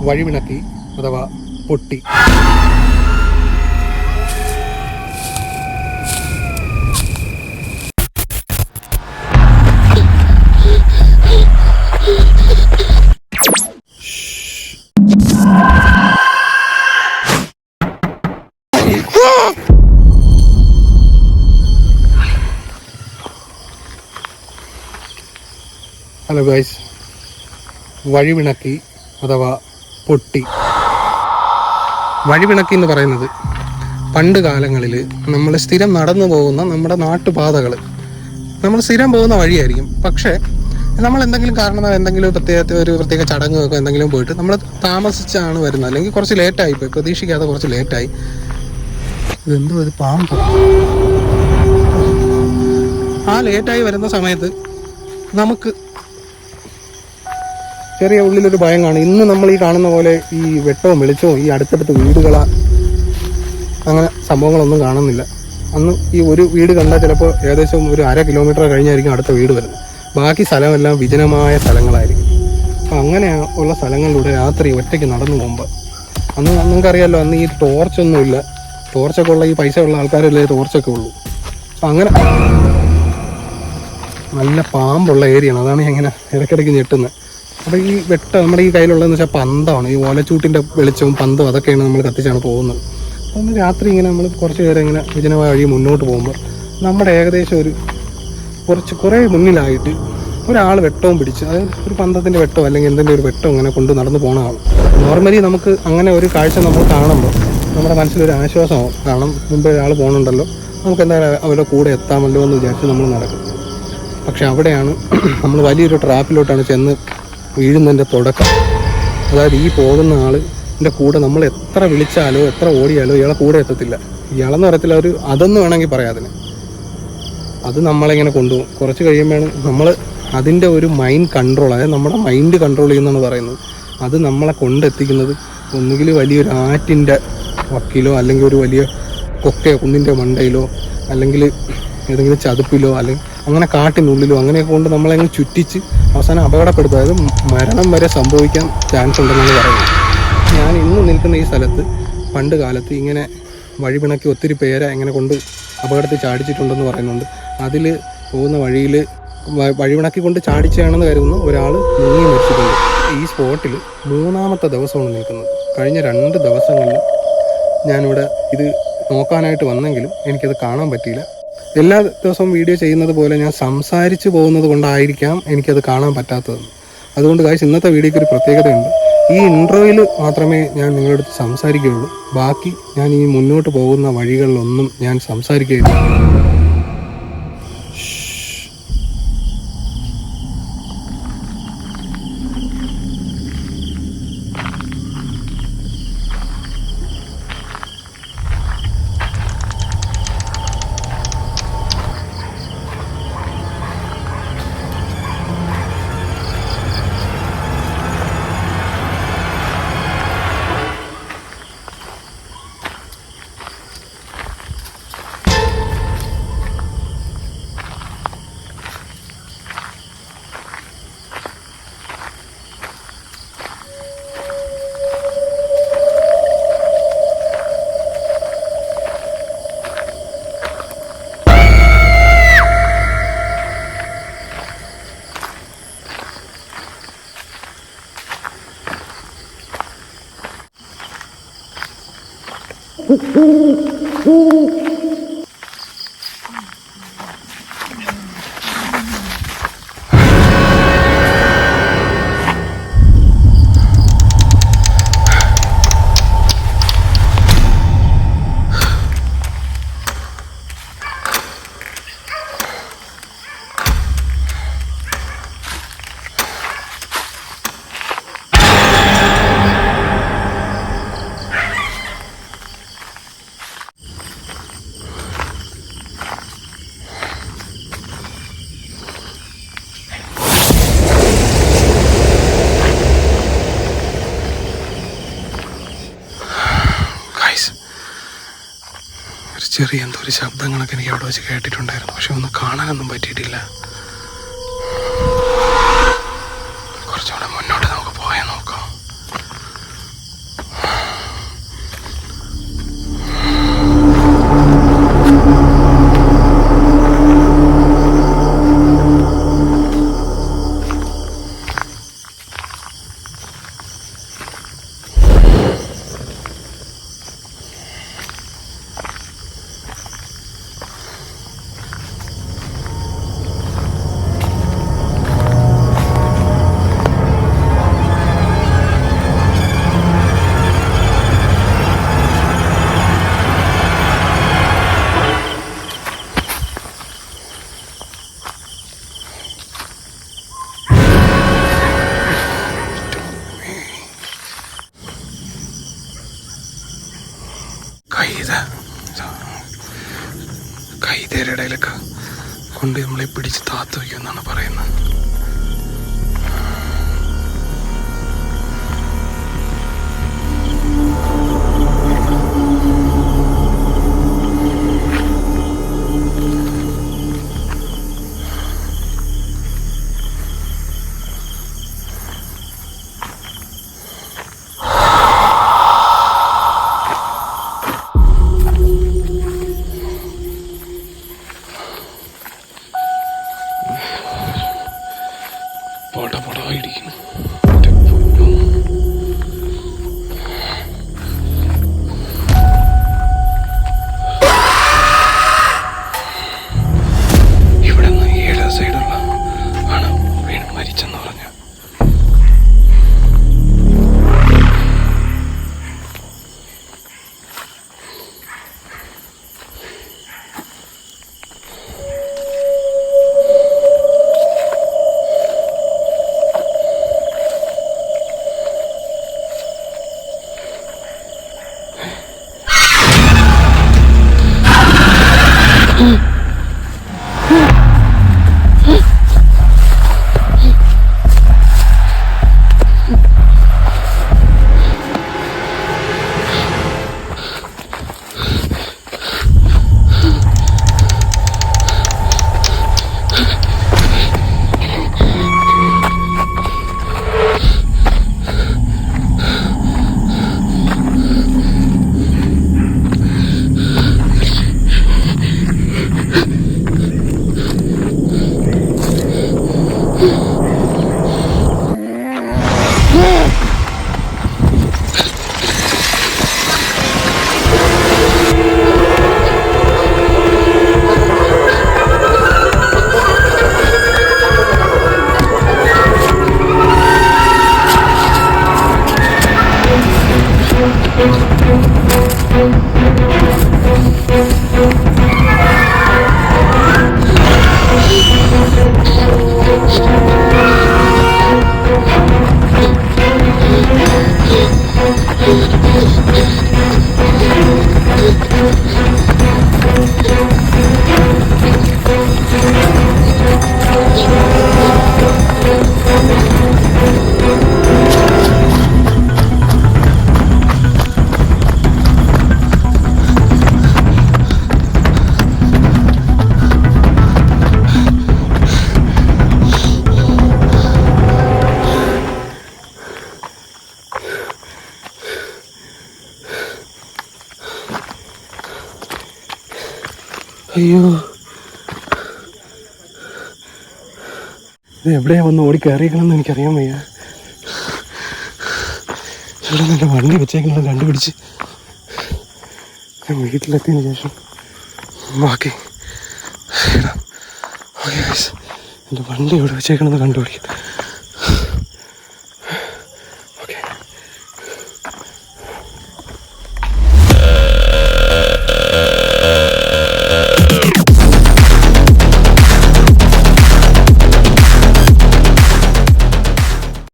വഴിവിണക്കി അഥവാ പൊട്ടി. Hello guys, വഴിവിണക്കി അഥവാ പൊട്ടി. വഴിവിണക്കി എന്ന് പറയുന്നത് പണ്ട് കാലങ്ങളിൽ നമ്മൾ സ്ഥിരം നടന്നു പോകുന്ന നമ്മുടെ നാട്ടുപാതകൾ, നമ്മൾ സ്ഥിരം പോകുന്ന വഴിയായിരിക്കും. പക്ഷേ നമ്മൾ എന്തെങ്കിലും കാരണം എന്തെങ്കിലും പ്രത്യേക ചടങ്ങുകൾക്ക് എന്തെങ്കിലും പോയിട്ട് നമ്മൾ താമസിച്ചാണ് വരുന്നത്, അല്ലെങ്കിൽ കുറച്ച് ലേറ്റായി പോയി, പ്രതീക്ഷിക്കാതെ കുറച്ച് ലേറ്റായി. ഇതെന്തോ ഒരു പാമ്പ്. ആ ലേറ്റായി വരുന്ന സമയത്ത് നമുക്ക് ചെറിയ ഉള്ളിലൊരു ഭയം കാണും. ഇന്ന് നമ്മൾ ഈ കാണുന്ന പോലെ ഈ വെട്ടവും വെളിച്ചവും ഈ അടുത്തടുത്ത് വീടുകളാ അങ്ങനെ സംഭവങ്ങളൊന്നും കാണുന്നില്ല. അന്ന് ഈ ഒരു വീട് കണ്ടാൽ ചിലപ്പോൾ ഏകദേശം ഒരു 1/2 കിലോമീറ്റർ കഴിഞ്ഞായിരിക്കും അടുത്ത വീട് വരുന്നത്. ബാക്കി സ്ഥലമെല്ലാം വിജനമായ സ്ഥലങ്ങളായിരിക്കും. അപ്പം അങ്ങനെ ഉള്ള സ്ഥലങ്ങളിലൂടെ രാത്രി ഒറ്റയ്ക്ക് നടന്നു പോകുമ്പോൾ, അന്ന് നിങ്ങൾക്കറിയാമല്ലോ, അന്ന് ഈ ടോർച്ചൊന്നുമില്ല. ടോർച്ചൊക്കെ ഉള്ള ഈ പൈസ ഉള്ള ആൾക്കാരല്ലേ ടോർച്ചൊക്കെ ഉള്ളൂ. അപ്പം അങ്ങനെ നല്ല പാമ്പുള്ള ഏരിയയാണ്. അതാണ് ഞാൻ ഇങ്ങനെ ഇടയ്ക്കിടയ്ക്ക് ഞെട്ടുന്നത്. അപ്പോൾ ഈ നമ്മുടെ ഈ കയ്യിലുള്ളതെന്ന് വെച്ചാൽ പന്തമാണ്. ഈ ഓലച്ചൂട്ടിൻ്റെ വെളിച്ചവും പന്തും അതൊക്കെയാണ് നമ്മൾ കത്തിച്ചാണ് പോകുന്നത്. അപ്പം രാത്രി ഇങ്ങനെ നമ്മൾ കുറച്ച് നേരം ഇങ്ങനെ വിജനമായ വഴി മുന്നോട്ട് പോകുമ്പോൾ നമ്മുടെ ഏകദേശം കുറേ മുന്നിലായിട്ട് ഒരാൾ വെട്ടവും പിടിച്ച്, അതായത് ഒരു പന്തത്തിൻ്റെ വെട്ടം അല്ലെങ്കിൽ എന്തെങ്കിലും ഒരു വെട്ടം ഇങ്ങനെ കൊണ്ട് നടന്നു പോകുന്നതാണ്. നോർമലി നമുക്ക് അങ്ങനെ ഒരു കാഴ്ച നമ്മൾ കാണുമ്പോൾ നമ്മുടെ മനസ്സിലൊരു ആശ്വാസമാവും. കാരണം മുമ്പേ ഒരാൾ പോകുന്നുണ്ടല്ലോ, നമുക്ക് എന്തായാലും അവരുടെ കൂടെ എത്താമല്ലോ എന്ന് വിചാരിച്ച് നമ്മൾ നടക്കും. പക്ഷെ അവിടെയാണ് നമ്മൾ വലിയൊരു ട്രാപ്പിലോട്ടാണ് ചെന്ന് വീഴുന്നതിൻ്റെ തുടക്കം. അതായത് ഈ പോകുന്ന ആളിൻ്റെ കൂടെ നമ്മൾ എത്ര വിളിച്ചാലോ എത്ര ഓടിയാലോ ഇയാളെ കൂടെ എത്തത്തില്ല. ഇയാളെന്ന് പറയത്തില്ല, അതെന്ന് വേണമെങ്കിൽ പറയാം അതിന്. അത് നമ്മളിങ്ങനെ കൊണ്ടുപോകും. കുറച്ച് കഴിയുമ്പോഴാണ് നമ്മൾ അതിൻ്റെ ഒരു മൈൻഡ് കൺട്രോൾ, അതായത് നമ്മുടെ മൈൻഡ് കൺട്രോൾ ചെയ്യുന്നതാണ് പറയുന്നത്. അത് നമ്മളെ കൊണ്ടെത്തിക്കുന്നത് ഒന്നുകിൽ വലിയൊരു ആറ്റിൻ്റെ വക്കിലോ, അല്ലെങ്കിൽ ഒരു വലിയ കൊക്കയോ കുന്നിൻ്റെ മണ്ടയിലോ, അല്ലെങ്കിൽ ഏതെങ്കിലും ചതുപ്പിലോ, അല്ലെങ്കിൽ അങ്ങനെ കാട്ടിനുള്ളിലോ അങ്ങനെയൊക്കെ കൊണ്ട് നമ്മളങ്ങ് ചുറ്റിച്ച് അവസാനം അപകടപ്പെടുത്തും. അതായത് മരണം വരെ സംഭവിക്കാൻ ചാൻസ് ഉണ്ടെന്നാണ് പറയുന്നത്. ഞാൻ ഇന്ന് നിൽക്കുന്ന ഈ സ്ഥലത്ത് പണ്ട് കാലത്ത് ഇങ്ങനെ വഴിപിണക്കി ഒത്തിരി പേരെ ഇങ്ങനെ കൊണ്ട് അപകടത്തിൽ ചാടിച്ചിട്ടുണ്ടെന്ന് പറയുന്നുണ്ട്. അതിൽ പോകുന്ന വഴിയിൽ വഴിപിണക്കി കൊണ്ട് ചാടിച്ചാണെന്ന് കരുതുന്ന ഒരാൾ മുങ്ങി മരിച്ചിട്ടുണ്ട്. ഈ സ്പോട്ടിൽ 3-ാമത്തെ ദിവസമാണ് നിൽക്കുന്നത്. കഴിഞ്ഞ 2 ദിവസങ്ങളിൽ ഞാനിവിടെ ഇത് നോക്കാനായിട്ട് വന്നെങ്കിലും എനിക്കത് കാണാൻ പറ്റിയില്ല. എല്ലാ ദിവസവും വീഡിയോ ചെയ്യുന്നത് പോലെ ഞാൻ സംസാരിച്ച് പോകുന്നത് കൊണ്ടായിരിക്കാം എനിക്കത് കാണാൻ പറ്റാത്തത്. അതുകൊണ്ട് ഗൈസ്, ഇന്നത്തെ വീഡിയോയ്ക്ക് ഒരു പ്രത്യേകതയുണ്ട്. ഈ ഇൻട്രോയിൽ മാത്രമേ ഞാൻ നിങ്ങളുടെ അടുത്ത് സംസാരിക്കുകയുള്ളൂ. ബാക്കി ഞാൻ ഈ മുന്നോട്ട് പോകുന്ന വഴികളിലൊന്നും ഞാൻ സംസാരിക്കുകയില്ല. ചെറിയ എന്തോ ഒരു ശബ്ദങ്ങളൊക്കെ എനിക്ക് അവിടെ വെച്ച് കേട്ടിട്ടുണ്ടായിരുന്നു. പക്ഷെ ഒന്നും കാണാനൊന്നും പറ്റിയിട്ടില്ല. കുറച്ചുകൂടെ മുന്നോട്ട് നമുക്ക് പോയാൽ നോക്കാം. പിടിച്ച് താത്തു വയ്ക്കുമെന്നാണ് പറയുന്നത്. അയ്യോ, ഇത് എവിടെയാ വന്ന് ഓടി കയറിയേക്കണമെന്ന് എനിക്കറിയാൻ വയ്യ. ഇവിടെ നല്ല വണ്ടി വെച്ചേക്കുന്നത് കണ്ടുപിടിച്ച് ഞാൻ വീട്ടിലെത്തിയതിന് ശേഷം ബാക്കി ഓക്കെ, എൻ്റെ വണ്ടി എവിടെ വെച്ചേക്കണമെന്ന് കണ്ടുപിടിക്കും.